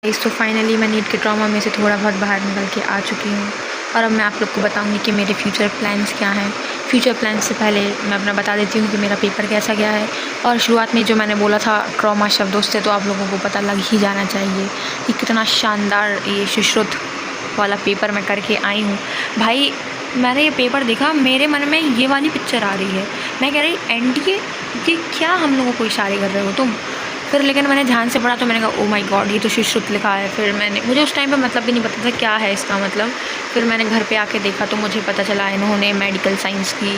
तो फाइनली मैं नीट के ट्रॉमा में से थोड़ा बहुत बाहर निकल के आ चुकी हूँ और अब मैं आप लोग को बताऊँगी कि मेरे फ्यूचर प्लान्स क्या हैं। फ्यूचर प्लान्स से पहले मैं अपना बता देती हूँ कि मेरा पेपर कैसा गया है। और शुरुआत में जो मैंने बोला था ट्रॉमा शब्द, उससे तो आप लोगों को पता लग ही जाना चाहिए कि कितना शानदार ये सुश्रुत वाला पेपर मैं करके आई हूँ। भाई मैंने ये पेपर देखा, मेरे मन में ये वाली पिक्चर आ रही है। मैं कह रही एनडीए कि क्या हम लोगों को इशारे कर रहे हो तुम। फिर लेकिन मैंने ध्यान से पढ़ा तो मैंने कहा ओ माय गॉड, ये तो सुश्रुत लिखा है। फिर मुझे उस टाइम पे मतलब भी नहीं पता था क्या है इसका मतलब। फिर मैंने घर पे आके देखा तो मुझे पता चला इन्होंने मेडिकल साइंस की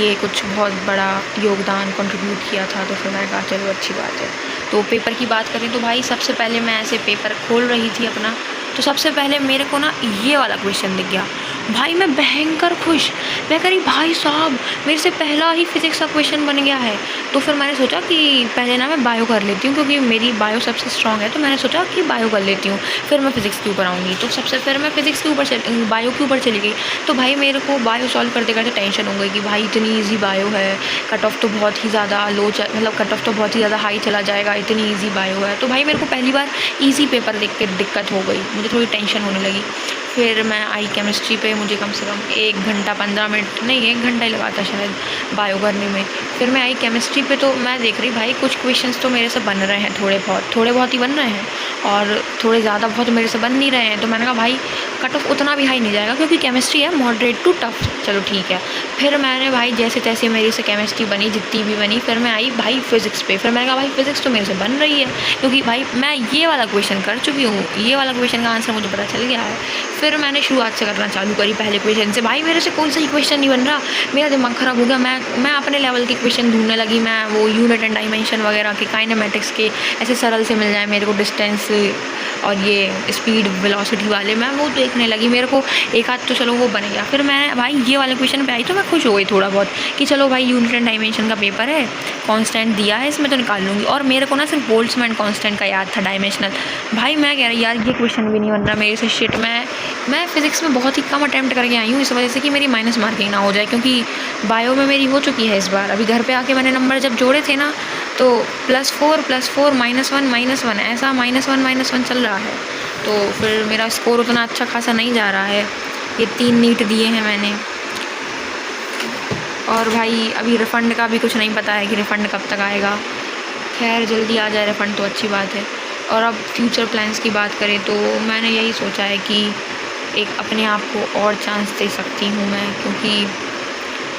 ये कुछ बहुत बड़ा योगदान कंट्रीब्यूट किया था। तो फिर मैंने कहा चलो अच्छी बात है। तो पेपर की बात करें तो भाई सबसे पहले मैं ऐसे पेपर खोल रही थी अपना, तो सबसे पहले मेरे को ना ये वाला क्वेश्चन दिख गया। भाई मैं भयंकर खुश, मैं कह रही भाई साहब मेरे से पहला ही फिज़िक्स का क्वेश्चन बन गया है। तो फिर मैंने सोचा कि पहले ना मैं बायो कर लेती हूँ, क्योंकि मेरी बायो सबसे स्ट्रॉन्ग है। तो मैंने सोचा कि बायो कर लेती हूँ, फिर मैं फ़िज़िक्स के ऊपर आऊँगी। तो फिर मैं फ़िज़िक्स के ऊपर बायो के ऊपर चली गई। तो भाई मेरे को बायो सॉल्व करते करते टेंशन हो गई कि भाई इतनी ईजी बायो है, कट ऑफ तो बहुत ही ज़्यादा मतलब कट ऑफ तो बहुत ही ज़्यादा हाई चला जाएगा, इतनी ईजी बायो है। तो भाई मेरे को पहली बार ईजी पेपर देख के दिक्कत हो गई, मुझे थोड़ी टेंशन होने लगी। फिर मैं आई केमिस्ट्री पे, मुझे कम से कम 1 घंटा 15 मिनट नहीं 1 घंटा ही लगा था शायद बायो करने में। फिर मैं आई केमिस्ट्री पे तो मैं देख रही भाई कुछ क्वेश्चंस तो मेरे से बन रहे हैं, थोड़े बहुत ही बन रहे हैं और थोड़े ज़्यादा बहुत मेरे से बन नहीं रहे हैं। तो मैंने कहा भाई कट ऑफ उतना भी हाई नहीं जाएगा, क्योंकि केमिस्ट्री है मॉडरेट टू टफ, चलो ठीक है। फिर मैंने भाई जैसे तैसे मेरी से केमिस्ट्री बनी जितनी भी बनी। फिर मैं आई भाई फिज़िक्स पे, फिर मैंने कहा भाई फिज़िक्स तो मेरे से बन रही है, क्योंकि भाई मैं ये वाला क्वेश्चन कर चुकी हूँ, ये वाला क्वेश्चन का आंसर मुझे पता चल गया है। फिर मैंने शुरुआत से करना चालू करी पहले क्वेश्चन से। भाई मेरे से कोई सही क्वेश्चन नहीं बन रहा, मेरा दिमाग ख़राब हो गया। मैं अपने लेवल के क्वेश्चन ढूंढने लगी। मैं वो यूनिट एंड डायमेंशन वगैरह के, काइनेमेटिक्स के ऐसे सरल से मिल जाए मेरे को, डिस्टेंस और ये स्पीड वेलोसिटी वाले, मैं वो देखने लगी। मेरे को एक आध तो चलो वो बन गया। फिर मैं भाई ये वाले क्वेश्चन पे आई तो मैं खुश हो गई थोड़ा बहुत कि चलो भाई यूनिट एंड डायमेंशन का पेपर है, कांस्टेंट दिया है इसमें तो निकाल लूँगी। और मेरे को ना सिर्फ बोल्ट्जमैन कांस्टेंट का याद था, डायमेंशनल। भाई मैं कह रही यार ये क्वेश्चन भी नहीं बन रहा मेरे से। शिट, मैं फ़िज़िक्स में बहुत ही कम अटैम्प्ट करके आई हूँ, इस वजह से कि मेरी माइनस मार्किंग ना हो जाए, क्योंकि बायो में मेरी हो चुकी है इस बार। अभी घर पे आके मैंने नंबर जब जोड़े थे ना तो +4 +4 -1 ऐसा -1 चल रहा है। तो फिर मेरा स्कोर उतना अच्छा खासा नहीं जा रहा है। ये 3 नीट दिए हैं मैंने, और भाई अभी रिफ़ंड का भी कुछ नहीं पता है कि रिफ़ंड कब तक आएगा। खैर जल्दी आ जाए रिफ़ंड तो अच्छी बात है। और अब फ्यूचर प्लान्स की बात करें तो मैंने यही सोचा है कि एक अपने आप को और चांस दे सकती हूँ मैं, क्योंकि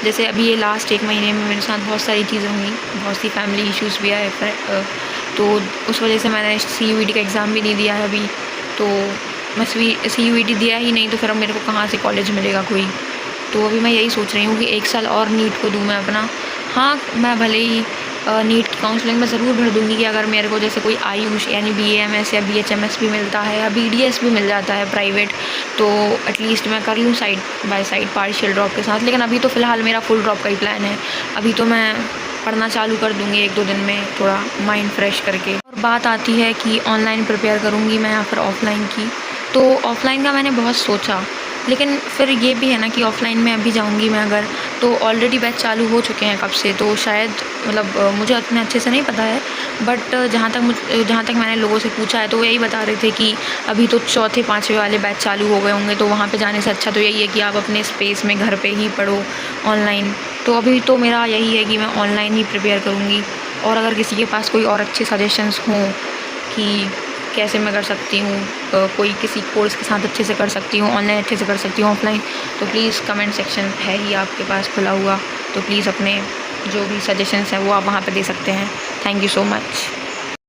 जैसे अभी ये लास्ट 1 महीने में मेरे साथ बहुत सारी चीज़ें हुई, बहुत सी फैमिली इश्यूज़ भी आए। तो उस वजह से मैंने CUET का एग्ज़ाम भी नहीं दिया है अभी। तो मैं CUET दिया ही नहीं तो फिर अब मेरे को कहाँ से कॉलेज मिलेगा कोई। तो अभी मैं यही सोच रही हूँ कि 1 साल और नीट को दूँ मैं अपना। हाँ, मैं भले ही नीट की काउंसलिंग में ज़रूर भर दूँगी कि अगर मेरे को जैसे कोई आयुष यानी BAMS या BHMS भी मिलता है या BDS भी मिल जाता है प्राइवेट, तो एटलीस्ट मैं कर लूँ side by side partial drop के साथ। लेकिन अभी तो फ़िलहाल मेरा फुल ड्रॉप का ही प्लान है। अभी तो मैं पढ़ना चालू कर दूँगी 1-2 दिन में, थोड़ा माइंड फ्रेश करके। और बात आती है कि ऑनलाइन प्रिपेयर करूँगी मैं या फिर ऑफ़लाइन की। तो ऑफ़लाइन का मैंने बहुत सोचा, लेकिन फिर ये भी है ना कि ऑफ़लाइन में अभी जाऊँगी मैं अगर, तो ऑलरेडी बैच चालू हो चुके हैं कब से, तो शायद मतलब मुझे उतने अच्छे से नहीं पता है। बट जहाँ तक मैंने लोगों से पूछा है तो वो यही बता रहे थे कि अभी तो 4थे-5वें वाले बैच चालू हो गए होंगे, तो वहाँ पे जाने से अच्छा तो यही है कि आप अपने स्पेस में घर पे ही पढ़ो ऑनलाइन। तो अभी तो मेरा यही है कि मैं ऑनलाइन ही प्रिपेयर करूँगी। और अगर किसी के पास कोई और अच्छे सजेशंस हों कि कैसे मैं कर सकती हूँ, कोई किसी कोर्स के साथ अच्छे से कर सकती हूँ, ऑनलाइन अच्छे से कर सकती हूँ, ऑफ़लाइन, तो प्लीज़ कमेंट सेक्शन है ही आपके पास खुला हुआ, तो प्लीज़ अपने जो भी सजेशंस हैं वो आप वहाँ पे दे सकते हैं। Thank you so much.